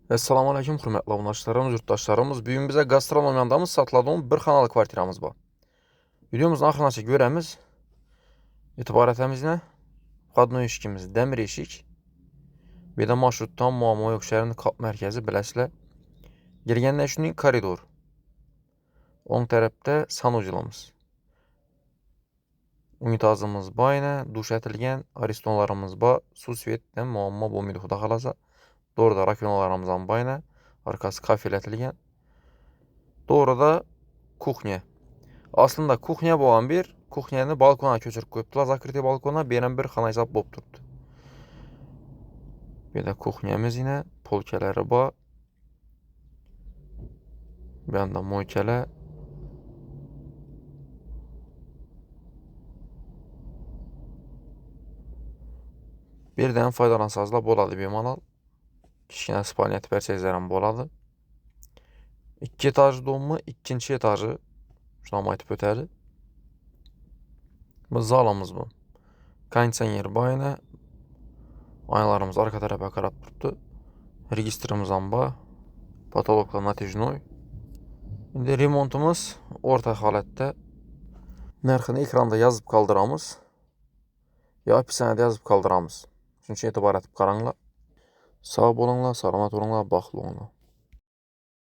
Assalamu alaikum hürmetli abundaşlarımız, yurttaşlarımız. Bugün bize gastronomiyandamız satıladığımız bir xanalı kvartiramız var. Videomuzun axırınaçı görəmiz. İtibarətimizlə qadın eşikimiz dəmir eşik. Bir də marşrutdan muamma yox şəhərinin kap mərkəzi Biləşlə. Girgəndə şunun koridor. On tərəfdə sanucilimiz. Unitazımız bayna, duş ətilgən, aristonlarımız ba, su svetdən muamma bolmaydı xuda xalasa. Doğru da rakonalarımızdan bayna, arkası kafelətilgən. Doğru da kuxnya. Aslında kuxnya bolan bir, kuxnyanı balkona köçürüb qoyubdular, zakriti balkona, beyrən bir xana hesab bob durdu. Bir də kuxnyamız yine, polkələri var. Bir anda moykələ. Bir dənə faydalansazla boladı bir manal. Kiçkinə spalniyyəti pərsezlərən boladı. 2 etajlı dolma, ikinci etajı. Şuna aytıb ötəri. Bu zalımız bu. Konditsioner bayına. Aynalarımız arka tarafa qarab durdu. Registrimiz var. Patologla natijnoy. İndi remontumuz orta halətdə. Nərxini ekranda yazıb qaldıramız. Ya hapishanədə yazıb qaldıramız. Çünki etibar etib qaranlar. Sağ olunlar, salamat olunlar, baxlı olunlar.